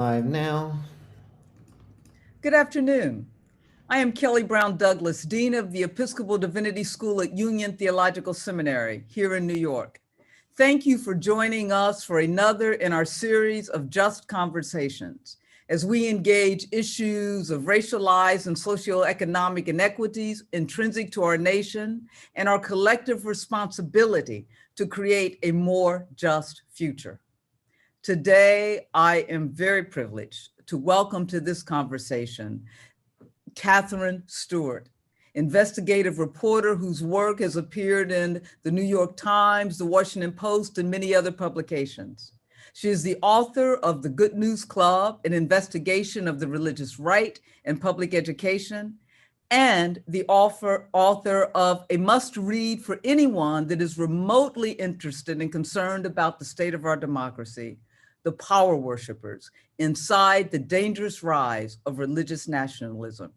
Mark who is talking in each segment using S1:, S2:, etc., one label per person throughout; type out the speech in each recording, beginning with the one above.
S1: Live now.
S2: Good afternoon. I am Kelly Brown Douglas, Dean of the Episcopal Divinity School at Union Theological Seminary here in New York. Thank you for joining us for another in our series of Just Conversations as we engage issues of racialized and socioeconomic inequities intrinsic to our nation and our collective responsibility to create a more just future. Today, I am very privileged to welcome to this conversation Katherine Stewart, investigative reporter whose work has appeared in the New York Times, the Washington Post, and many other publications. She is the author of The Good News Club, an investigation of the religious right and public education, and the author of a must-read for anyone that is remotely interested and concerned about the state of our democracy, The Power Worshippers, Inside the Dangerous Rise of Religious Nationalism.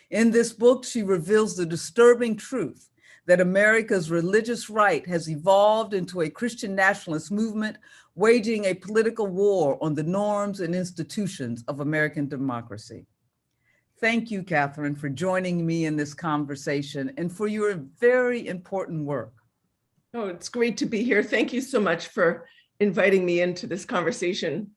S2: In this book, she reveals the disturbing truth that America's religious right has evolved into a Christian nationalist movement, waging a political war on the norms and institutions of American democracy. Thank you, Katherine, for joining me in this conversation and for your very important work.
S3: Oh, it's great to be here. Thank you so much for inviting me into this conversation.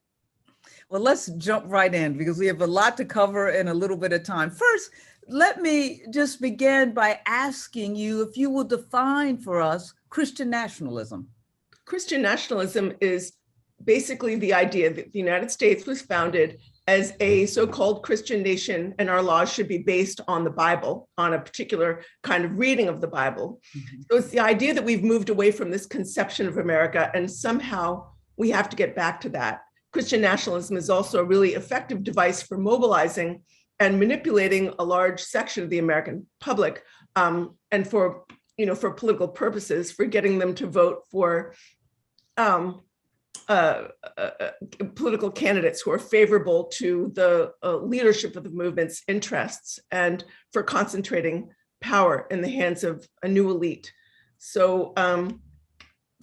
S2: Well, let's jump right in because we have a lot to cover in a little bit of time. First, let me just begin by asking you if you will define for us Christian nationalism.
S3: Christian nationalism is basically the idea that the United States was founded as a so-called Christian nation, and our laws should be based on the Bible, on a particular kind of reading of the Bible. Mm-hmm. So it's the idea that we've moved away from this conception of America, and somehow we have to get back to that. Christian nationalism is also a really effective device for mobilizing and manipulating a large section of the American public, and for political purposes, for getting them to vote for political candidates who are favorable to the leadership of the movement's interests, and for concentrating power in the hands of a new elite. So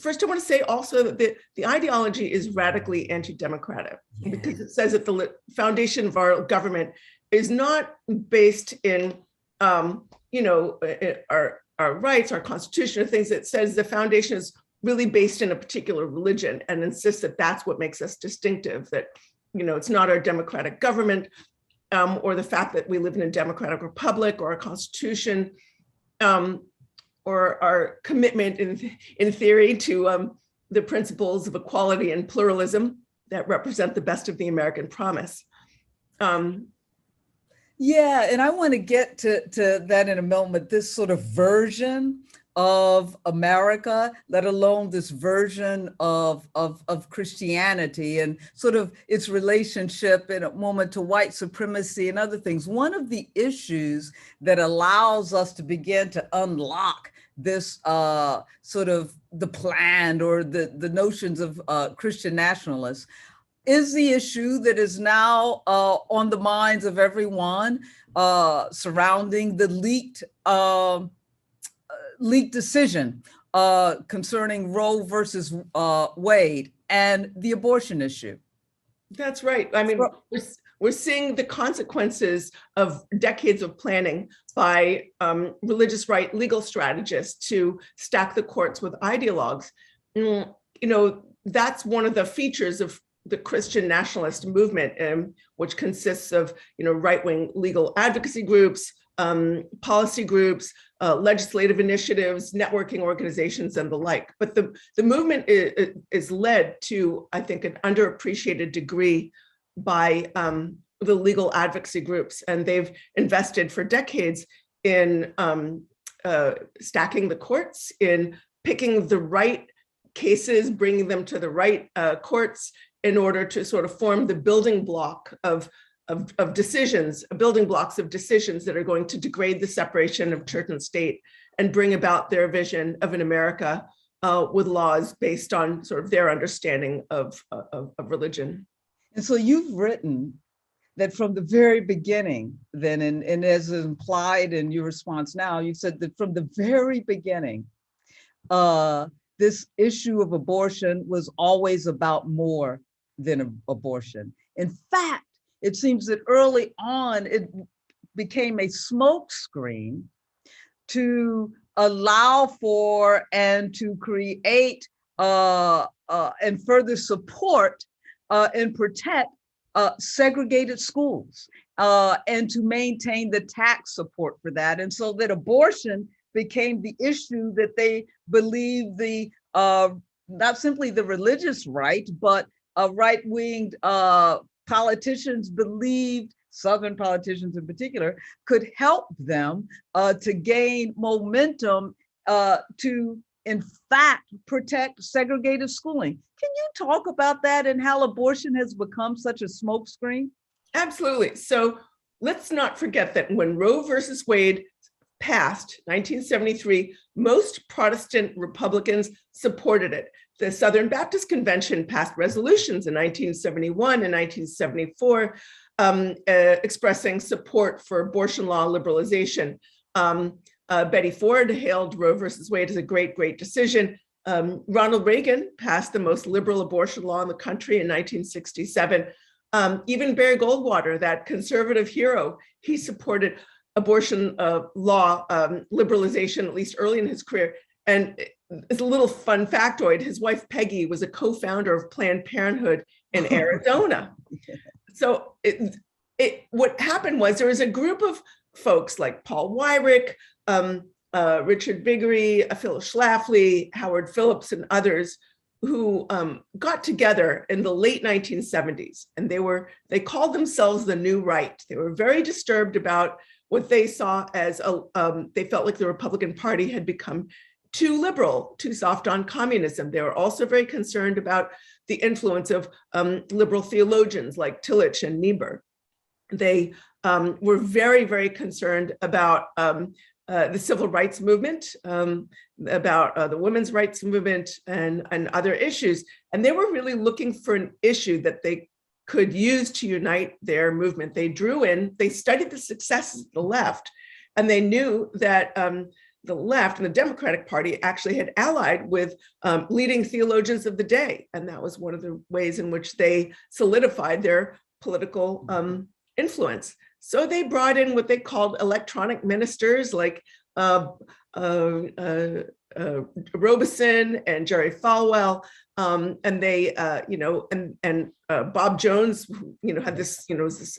S3: first, I want to say also that the ideology is radically anti-democratic, because it says that the foundation of our government is not based in our rights, our constitution, or things. That says the foundation is really based in a particular religion, and insists that that's what makes us distinctive, that, it's not our democratic government, or the fact that we live in a democratic republic, or a constitution, or our commitment in theory to the principles of equality and pluralism that represent the best of the American promise.
S2: Yeah, and I want to get to that in a moment, this sort of version of America, let alone this version of Christianity and sort of its relationship in a moment to white supremacy and other things. One of the issues that allows us to begin to unlock this sort of the planned or the notions of Christian nationalists is the issue that is now on the minds of everyone surrounding the leaked decision concerning Roe versus Wade and the abortion issue.
S3: That's right. I mean, we're seeing the consequences of decades of planning by religious right legal strategists to stack the courts with ideologues. That's one of the features of the Christian nationalist movement, which consists of right-wing legal advocacy groups, policy groups, legislative initiatives, networking organizations, and the like. But the movement is led to, I think, an underappreciated degree by the legal advocacy groups, and they've invested for decades in stacking the courts, in picking the right cases, bringing them to the right courts, in order to sort of form the building block of decisions, building blocks of decisions that are going to degrade the separation of church and state and bring about their vision of an America with laws based on sort of their understanding of religion.
S2: And so you've written that from the very beginning, then, and as implied in your response now, you said that from the very beginning, this issue of abortion was always about more than abortion. In fact, it seems that early on, it became a smokescreen to allow for and to create and further support and protect segregated schools and to maintain the tax support for that. And so that abortion became the issue that they believed not simply the religious right, but right-winged politicians believed, Southern politicians in particular, could help them to gain momentum to, in fact, protect segregated schooling. Can you talk about that and how abortion has become such a smokescreen?
S3: Absolutely. So let's not forget that when Roe versus Wade passed, 1973, most Protestant Republicans supported it. The Southern Baptist Convention passed resolutions in 1971 and 1974 expressing support for abortion law liberalization. Betty Ford hailed Roe versus Wade as a great, great decision. Ronald Reagan passed the most liberal abortion law in the country in 1967. Even Barry Goldwater, that conservative hero, he supported abortion law liberalization, at least early in his career. And as a little fun factoid, his wife Peggy was a co-founder of Planned Parenthood in Arizona. So what happened was there was a group of folks like Paul Weyrich, Richard Biggery, Phyllis Schlafly, Howard Phillips, and others who got together in the late 1970s, and they called themselves the New Right. They were very disturbed about what they saw as they felt like the Republican Party had become too liberal, too soft on communism. They were also very concerned about the influence of liberal theologians like Tillich and Niebuhr. They were very, very concerned about the civil rights movement, about the women's rights movement and other issues. And they were really looking for an issue that they could use to unite their movement. They studied the successes of the left, and they knew that the left and the Democratic Party actually had allied with leading theologians of the day. And that was one of the ways in which they solidified their political influence. So they brought in what they called electronic ministers like Robeson and Jerry Falwell, and they, Bob Jones, had this, this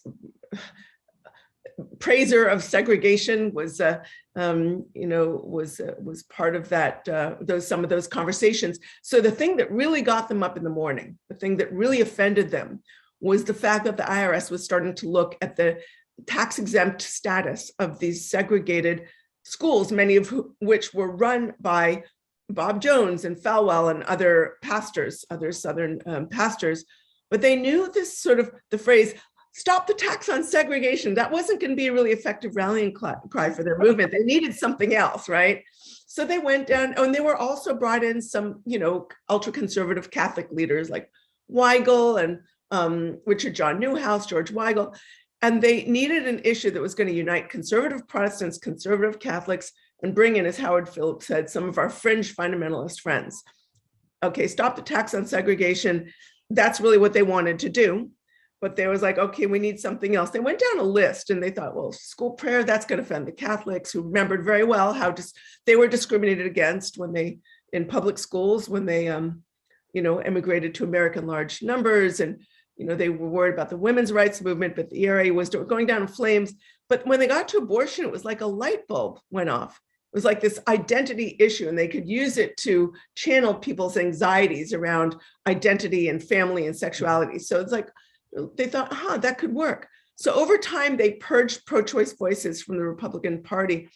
S3: praiser of segregation was part of that, some of those conversations. So the thing that really got them up in the morning, the thing that really offended them, was the fact that the IRS was starting to look at the tax exempt status of these segregated schools, many of which were run by Bob Jones and Falwell and other pastors, other Southern pastors. But they knew this sort of the phrase, stop the tax on segregation, that wasn't going to be a really effective rallying cry for their movement. They needed something else, right? So they went down, and they were also brought in some, ultra-conservative Catholic leaders like Weigel and Richard John Newhouse, George Weigel. And they needed an issue that was going to unite conservative Protestants, conservative Catholics, and bring in, as Howard Phillips said, some of our fringe fundamentalist friends. Okay, stop the tax on segregation. That's really what they wanted to do. But they was like, okay, we need something else. They went down a list and they thought, well, school prayer, that's going to offend the Catholics, who remembered very well how they were discriminated against in public schools when they, immigrated to America in large numbers. And they were worried about the women's rights movement, but the ERA was going down in flames. But when they got to abortion, it was like a light bulb went off. It was like this identity issue, and they could use it to channel people's anxieties around identity and family and sexuality. So it's like, they thought, that could work. So over time, they purged pro-choice voices from the Republican Party.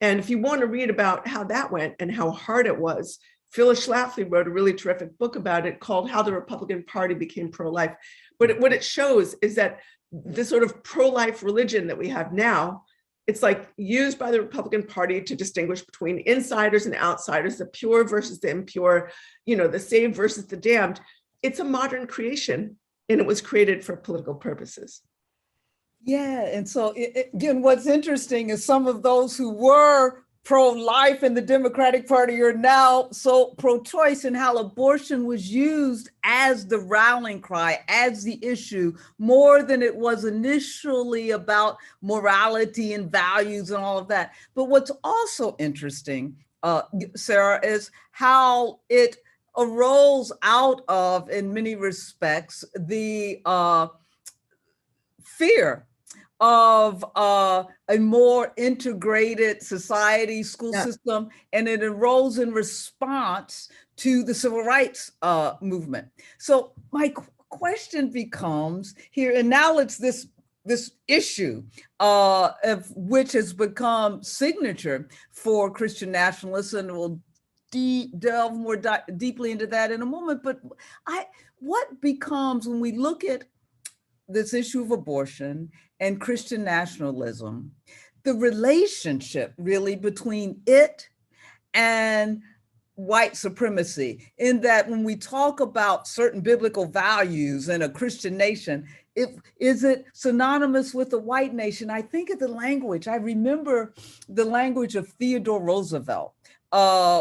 S3: And if you want to read about how that went and how hard it was, Phyllis Schlafly wrote a really terrific book about it called How the Republican Party Became Pro-Life. But what it shows is that this sort of pro-life religion that we have now, it's like used by the Republican Party to distinguish between insiders and outsiders, the pure versus the impure, the saved versus the damned. It's a modern creation, and it was created for political purposes.
S2: Yeah, and so again, what's interesting is some of those who were pro-life in the Democratic Party. You're now so pro-choice, and how abortion was used as the rallying cry, as the issue, more than it was initially about morality and values and all of that. But what's also interesting, Sarah, is how it arose out of, in many respects, the fear of a more integrated society, school system, and it arose in response to the civil rights movement. So my question becomes here, and now it's this issue of which has become signature for Christian nationalists, and we'll delve more deeply into that in a moment. But what becomes, when we look at this issue of abortion and Christian nationalism, the relationship really between it and white supremacy, in that when we talk about certain biblical values in a Christian nation, is it synonymous with the white nation? I think of the language. I remember the language of Theodore Roosevelt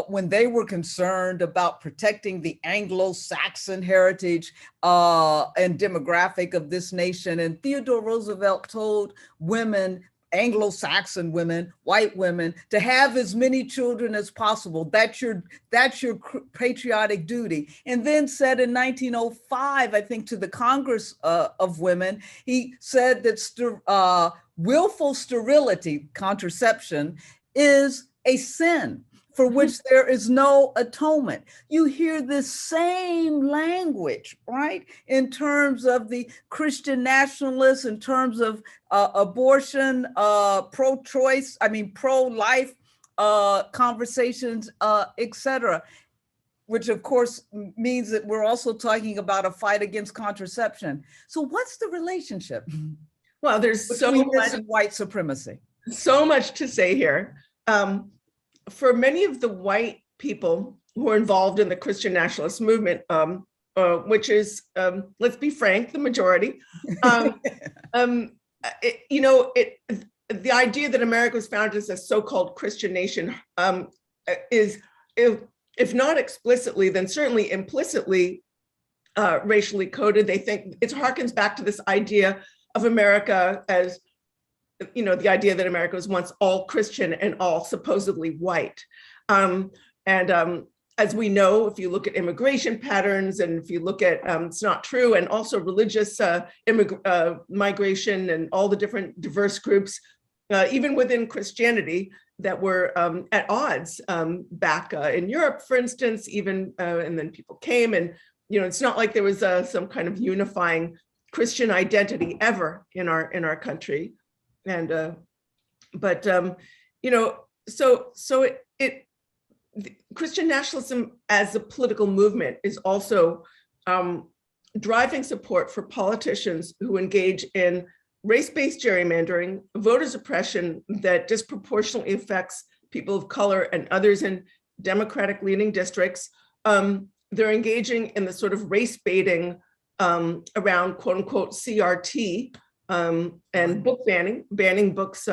S2: when they were concerned about protecting the Anglo-Saxon heritage and demographic of this nation. And Theodore Roosevelt told women, Anglo-Saxon women, white women, to have as many children as possible. That's your patriotic duty. And then said in 1905, I think, to the Congress of Women, he said that willful sterility, contraception, is a sin for which there is no atonement. You hear this same language, right? In terms of the Christian nationalists, in terms of abortion, pro-choice, pro-life conversations, et cetera, which of course means that we're also talking about a fight against contraception. So what's the relationship?
S3: Well, there's so much
S2: and white supremacy.
S3: So much to say here. For many of the white people who are involved in the Christian nationalist movement, which is, let's be frank, the majority, the idea that America was founded as a so-called Christian nation is, if not explicitly, then certainly implicitly racially coded. They think it harkens back to this idea of America as, the idea that America was once all Christian and all supposedly white. As we know, if you look at immigration patterns, and if you look at, it's not true, and also religious migration and all the different diverse groups, even within Christianity, that were at odds back in Europe, for instance, even, and then people came, and, it's not like there was some kind of unifying Christian identity ever in our country. And Christian nationalism as a political movement is also driving support for politicians who engage in race-based gerrymandering, voter suppression that disproportionately affects people of color and others in Democratic-leaning districts. They're engaging in the sort of race baiting around quote-unquote CRT, and book banning books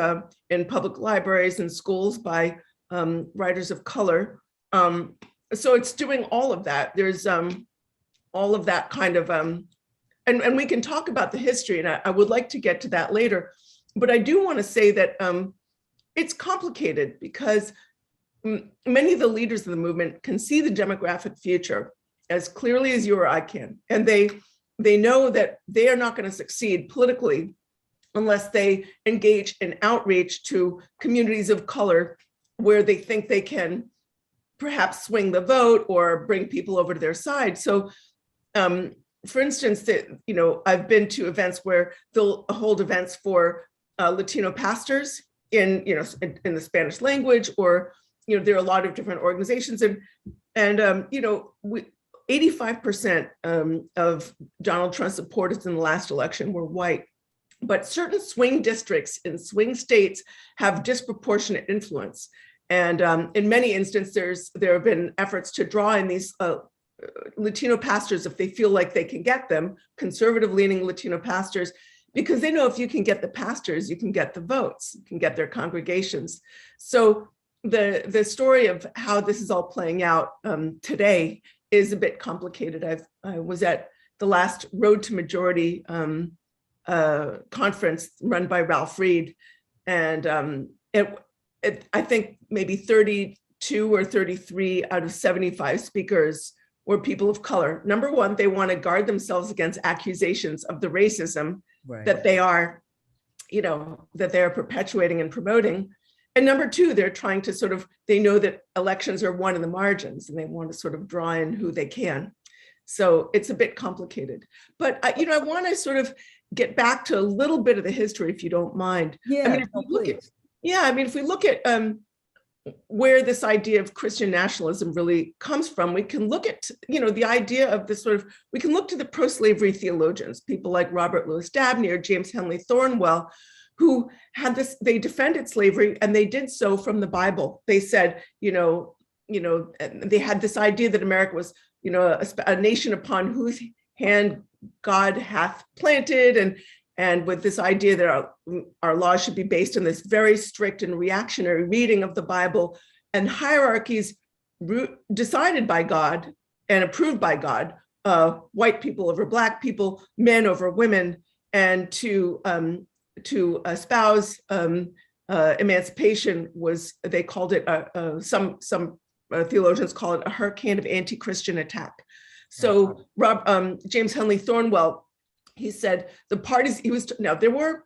S3: in public libraries and schools by writers of color. So it's doing all of that. There's all of that kind of, and we can talk about the history, and I would like to get to that later. But I do want to say that it's complicated because many of the leaders of the movement can see the demographic future as clearly as you or I can. And they know that they are not going to succeed politically unless they engage in outreach to communities of color where they think they can perhaps swing the vote or bring people over to their side. So, for instance, I've been to events where they'll hold events for Latino pastors in the Spanish language, or there are a lot of different organizations, and 85% of Donald Trump supporters in the last election were white, but certain swing districts in swing states have disproportionate influence. And in many instances, there have been efforts to draw in these Latino pastors if they feel like they can get them, conservative-leaning Latino pastors, because they know if you can get the pastors, you can get the votes, you can get their congregations. So the story of how this is all playing out today is a bit complicated. I was at the last Road to Majority conference run by Ralph Reed, and I think maybe 32 or 33 out of 75 speakers were people of color. Number one, they want to guard themselves against accusations of the racism that they are, that they're perpetuating and promoting. And number two, they're trying to they know that elections are won in the margins, and they want to sort of draw in who they can. So it's a bit complicated. But, I want to sort of get back to a little bit of the history, if you don't mind.
S2: Yeah,
S3: if we look at where this idea of Christian nationalism really comes from, we can look at, the idea of this we can look to the pro-slavery theologians, people like Robert Louis Dabney or James Henley Thornwell, who had they defended slavery, and they did so from the Bible. They said, they had this idea that America was, a nation upon whose hand God hath planted, and with this idea that our laws should be based on this very strict and reactionary reading of the Bible, and hierarchies decided by God and approved by God, white people over Black people, men over women, and to espouse emancipation was, they called it, some theologians call it a hurricane of anti-Christian attack. So James Henley Thornwell, he said the parties, there were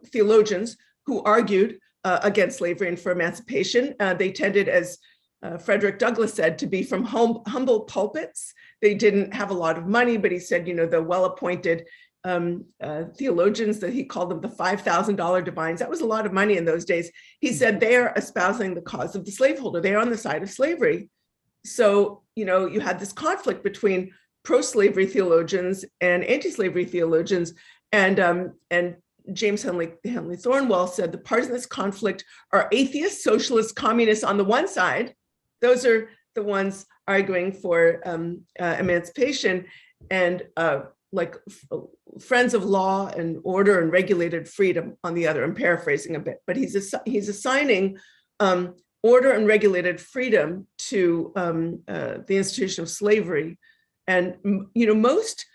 S3: theologians who argued against slavery and for emancipation. They tended, as Frederick Douglass said, to be from humble pulpits. They didn't have a lot of money, but he said, the well-appointed theologians, that he called them the $5,000 divines. That was a lot of money in those days. He said they are espousing the cause of the slaveholder. They are on the side of slavery. So, you had this conflict between pro-slavery theologians and anti-slavery theologians. And James Henley Thornwell said the parties in this conflict are atheists, socialists, communists on the one side. Those are the ones arguing for emancipation, and friends of law and order and regulated freedom on the other. I'm paraphrasing a bit, but he's assigning order and regulated freedom to the institution of slavery. And most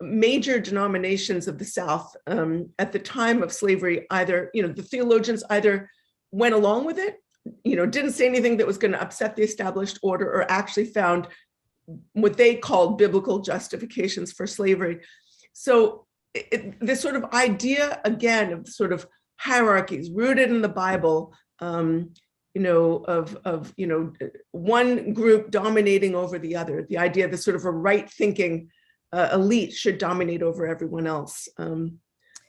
S3: major denominations of the South at the time of slavery, either the theologians either went along with it, didn't say anything that was going to upset the established order, or actually found what they called biblical justifications for slavery. So this sort of idea, again, of sort of hierarchies rooted in the Bible, of one group dominating over the other, the idea that sort of a right-thinking elite should dominate over everyone else.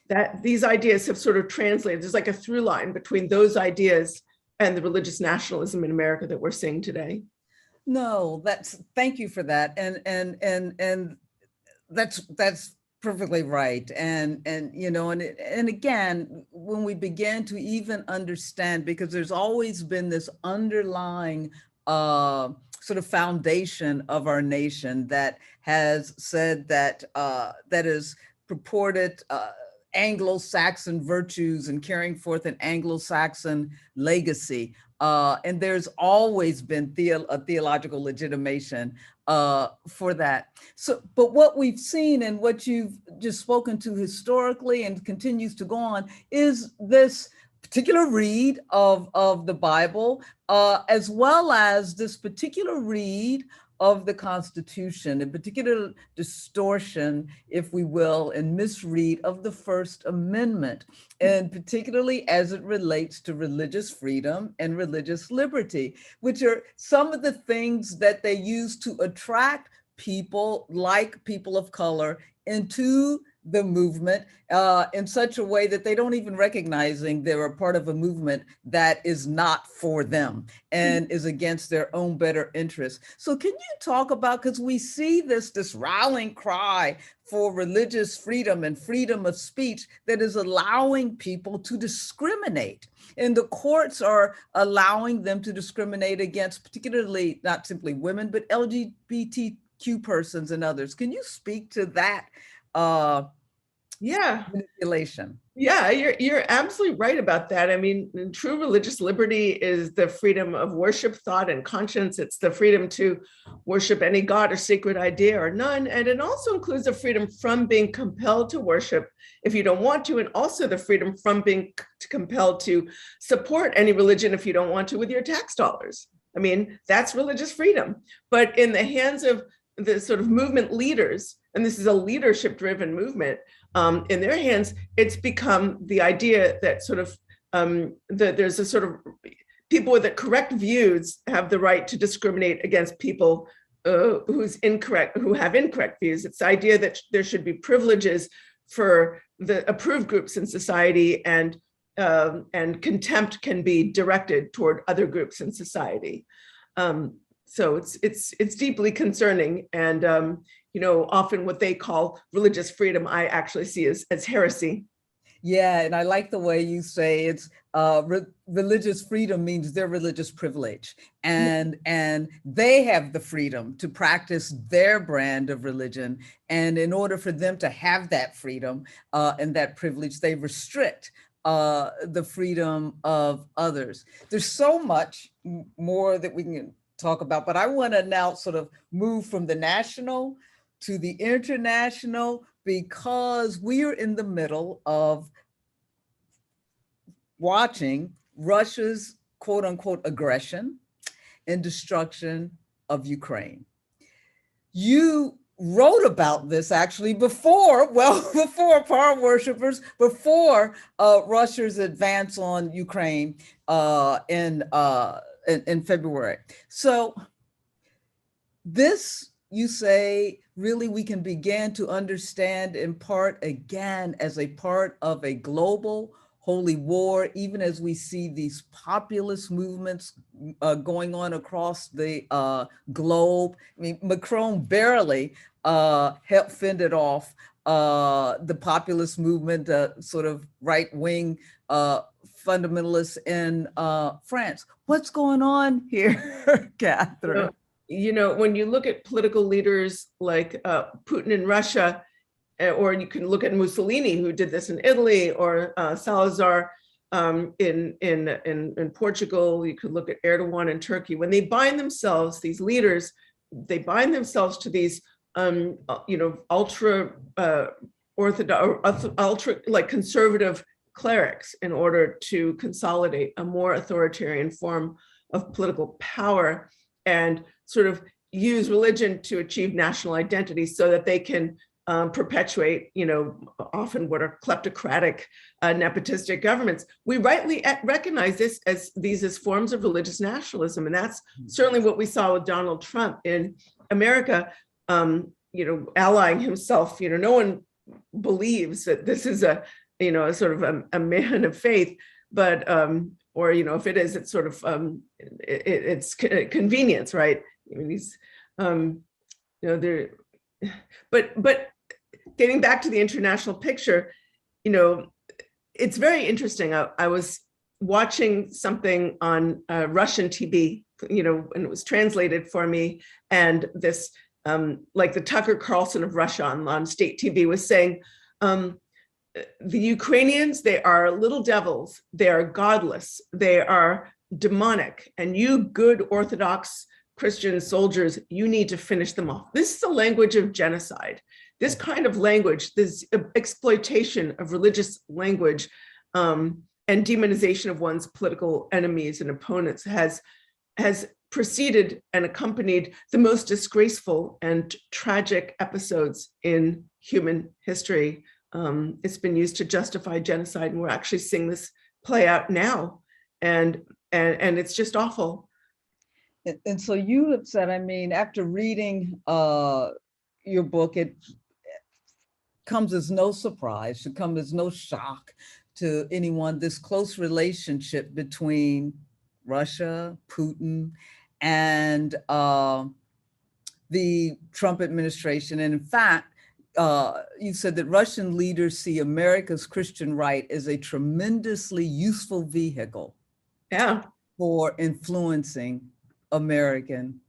S3: That these ideas have sort of translated. There's like a through line between those ideas and the religious nationalism in America that we're seeing today.
S2: No, thank you for that. And that's perfectly right. And again, when we began to even understand, because there's always been this underlying sort of foundation of our nation that has said that that is purported Anglo-Saxon virtues and carrying forth an Anglo-Saxon legacy. And there's always been a theological legitimation for that. So, but what we've seen and what you've just spoken to historically and continues to go on is this particular read of the Bible, as well as this particular read of the Constitution, in particular distortion, if we will, and misread of the First Amendment, and particularly as it relates to religious freedom and religious liberty, which are some of the things that they use to attract people like people of color into the movement in such a way that they don't even recognizing they're a part of a movement that is not for them and is against their own better interests. So can you talk about, because we see this rallying cry for religious freedom and freedom of speech that is allowing people to discriminate, and the courts are allowing them to discriminate against particularly not simply women, but LGBTQ persons and others. Can you speak to that
S3: Yeah.
S2: manipulation.
S3: Yeah, you're absolutely right about that. I mean, true religious liberty is the freedom of worship, thought, and conscience. It's the freedom to worship any god or sacred idea or none. And it also includes the freedom from being compelled to worship if you don't want to, and also the freedom from being compelled to support any religion if you don't want to with your tax dollars. I mean, that's religious freedom. But in the hands of the sort of movement leaders, and this is a leadership-driven movement, in their hands, it's become the idea that sort of that there's a sort of people with the correct views have the right to discriminate against people who have incorrect views. It's the idea that there should be privileges for the approved groups in society, and contempt can be directed toward other groups in society. So it's deeply concerning, and often what they call religious freedom, I actually see as heresy.
S2: Yeah, and I like the way you say it's religious freedom means their religious privilege, and they have the freedom to practice their brand of religion. And in order for them to have that freedom and that privilege, they restrict the freedom of others. There's so much more that we can talk about, but I want to now sort of move from the national to the international, because we are in the middle of watching Russia's quote unquote aggression and destruction of Ukraine. You wrote about this actually before power worshippers, before Russia's advance on Ukraine in February. So this, you say, really we can begin to understand in part again as a part of a global holy war, even as we see these populist movements going on across the globe. I mean, Macron barely helped fended off the populist movement, sort of right-wing fundamentalists in France. What's going on here, Katherine?
S3: When you look at political leaders like Putin in Russia, or you can look at Mussolini, who did this in Italy, or Salazar in Portugal. You could look at Erdogan in Turkey. When they bind themselves, these leaders, they bind themselves to these, ultra orthodox, ultra like conservative clerics in order to consolidate a more authoritarian form of political power, and sort of use religion to achieve national identity so that they can perpetuate, often what are kleptocratic, nepotistic governments. We rightly recognize this as forms of religious nationalism, and that's certainly what we saw with Donald Trump in America. Allying himself. No one believes that this is a sort of a man of faith, but or if it is, it's sort of it's convenience, right? I mean, he's there. But getting back to the international picture, it's very interesting. I was watching something on Russian TV, and it was translated for me. And this, like the Tucker Carlson of Russia on state TV was saying, the Ukrainians, they are little devils. They are godless. They are demonic. And you good Orthodox Christian soldiers, you need to finish them off. This is the language of genocide. This kind of language, this exploitation of religious language and demonization of one's political enemies and opponents has preceded and accompanied the most disgraceful and tragic episodes in human history. It's been used to justify genocide, and we're actually seeing this play out now, and it's just awful.
S2: And so you have said, I mean, after reading your book, it comes as no surprise, should come as no shock to anyone, this close relationship between Russia, Putin, and the Trump administration. And in fact, you said that Russian leaders see America's Christian right as a tremendously useful vehicle for influencing American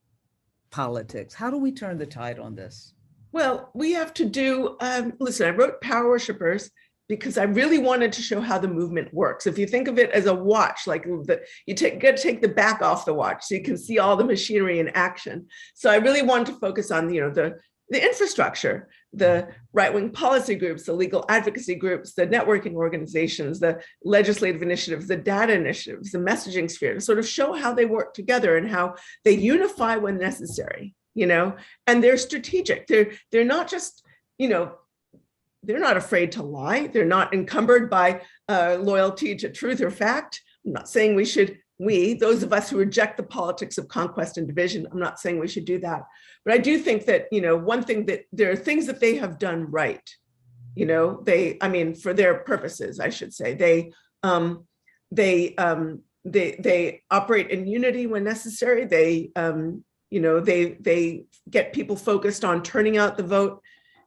S2: politics. How do we turn the tide on this?
S3: Well, we have to do, listen, I wrote Power Worshippers because I really wanted to show how the movement works. If you think of it as a watch, like you got to take the back off the watch so you can see all the machinery in action. So I really wanted to focus on, the infrastructure, the right-wing policy groups, the legal advocacy groups, the networking organizations, the legislative initiatives, the data initiatives, the messaging sphere, to sort of show how they work together and how they unify when necessary, and they're strategic. They're not just, they're not afraid to lie. They're not encumbered by loyalty to truth or fact. I'm not saying those of us who reject the politics of conquest and division, I'm not saying we should do that. But I do think that, one thing that there are things that they have done right. For their purposes, I should say, they operate in unity when necessary. They get people focused on turning out the vote,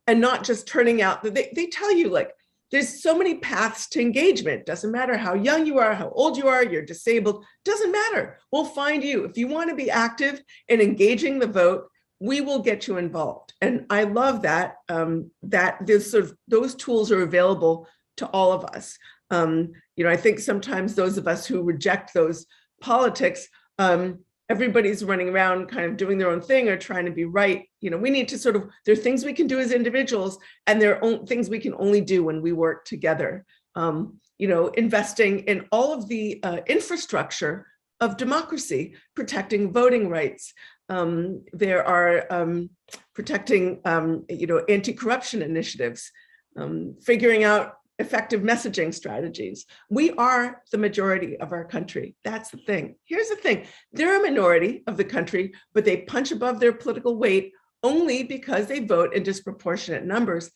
S3: and not just turning out. They tell you, like, there's so many paths to engagement. Doesn't matter how young you are, how old you are, you're disabled, doesn't matter. We'll find you. If you want to be active in engaging the vote, we will get you involved. And I love that, that those tools are available to all of us. I think sometimes those of us who reject those politics, everybody's running around kind of doing their own thing or trying to be right. We need to there are things we can do as individuals, and there are things we can only do when we work together. Investing in all of the infrastructure of democracy, protecting voting rights. There are protecting, anti-corruption initiatives, figuring out effective messaging strategies. We are the majority of our country. That's the thing. Here's the thing. They're a minority of the country, but they punch above their political weight only because they vote in disproportionate numbers.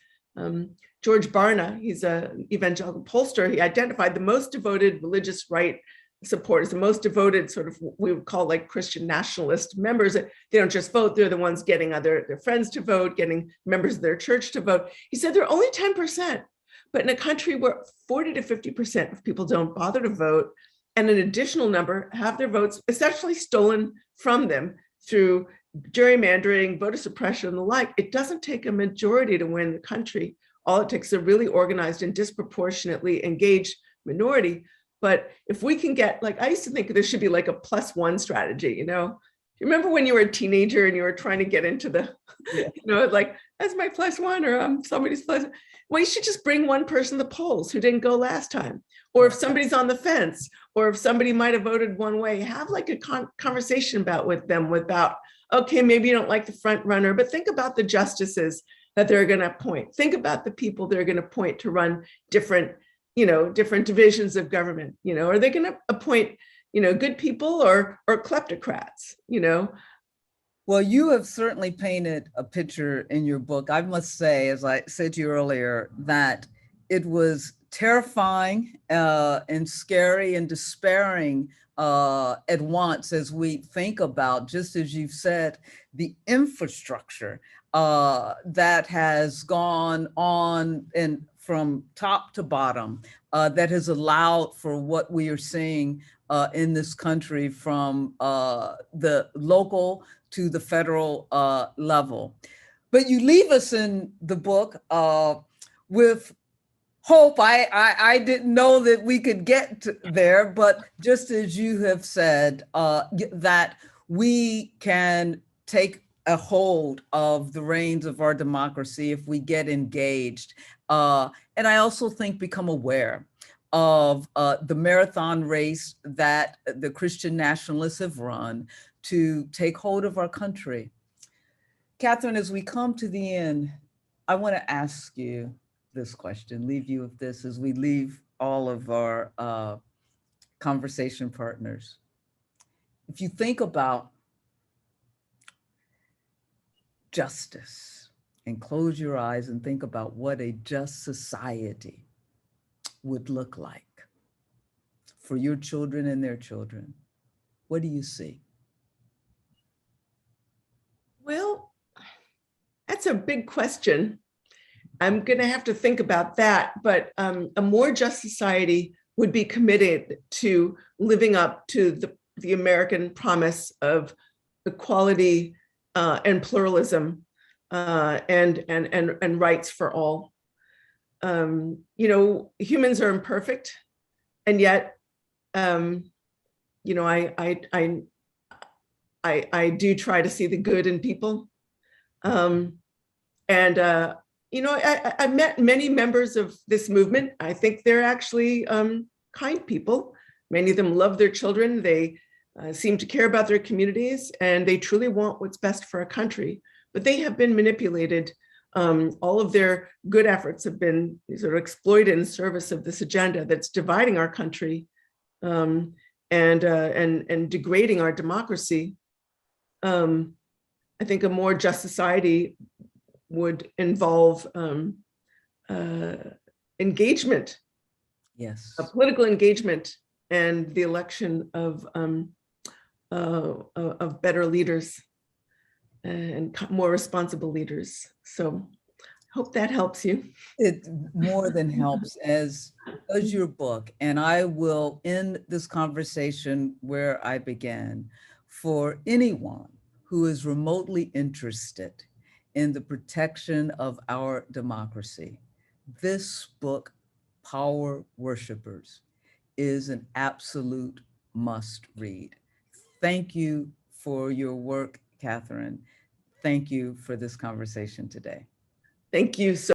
S3: George Barna, he's an evangelical pollster, he identified the most devoted religious right supporters, the most devoted we would call like Christian nationalist members. They don't just vote, they're the ones getting their friends to vote, getting members of their church to vote. He said they're only 10%. But in a country where 40 to 50% of people don't bother to vote, and an additional number have their votes essentially stolen from them through gerrymandering, voter suppression, and the like, it doesn't take a majority to win the country. All it takes is a really organized and disproportionately engaged minority. But if we can get, I used to think there should be like a +1 strategy, You remember when you were a teenager and you were trying to get into the, that's my +1 or I'm somebody's +1. Well, you should just bring one person to the polls who didn't go last time. Or if somebody's on the fence, or if somebody might have voted one way, have like a conversation with them about, okay, maybe you don't like the front runner, but think about the justices that they're going to appoint. Think about the people they're going to appoint to run different divisions of government. Are they going to appoint, good people or kleptocrats,
S2: Well, you have certainly painted a picture in your book. I must say, as I said to you earlier, that it was terrifying and scary and despairing at once as we think about, just as you've said, the infrastructure that has gone on and from top to bottom that has allowed for what we are seeing in this country from the local to the federal level. But you leave us in the book with hope. I didn't know that we could get there, but just as you have said, that we can take a hold of the reins of our democracy if we get engaged. And I also think become aware of the marathon race that the Christian nationalists have run to take hold of our country. Katherine, as we come to the end, I want to ask you this question, leave you with this as we leave all of our conversation partners. If you think about justice and close your eyes and think about what a just society would look like for your children and their children, what do you see?
S3: Well, that's a big question. I'm going to have to think about that, but a more just society would be committed to living up to the American promise of equality and pluralism, and rights for all. Humans are imperfect, and yet, I do try to see the good in people. I met many members of this movement. I think they're actually kind people. Many of them love their children. They seem to care about their communities, and they truly want what's best for a country. But they have been manipulated. All of their good efforts have been sort of exploited in service of this agenda that's dividing our country and degrading our democracy. I think a more just society would involve engagement,
S2: Yes,
S3: political engagement, and the election of better leaders and more responsible leaders. So I hope that helps you.
S2: it more than helps, as does your book. And I will end this conversation where I began. For anyone who is remotely interested in the protection of our democracy, this book, Power Worshippers, is an absolute must read. Thank you for your work, Katherine. Thank you for this conversation today.
S3: Thank you so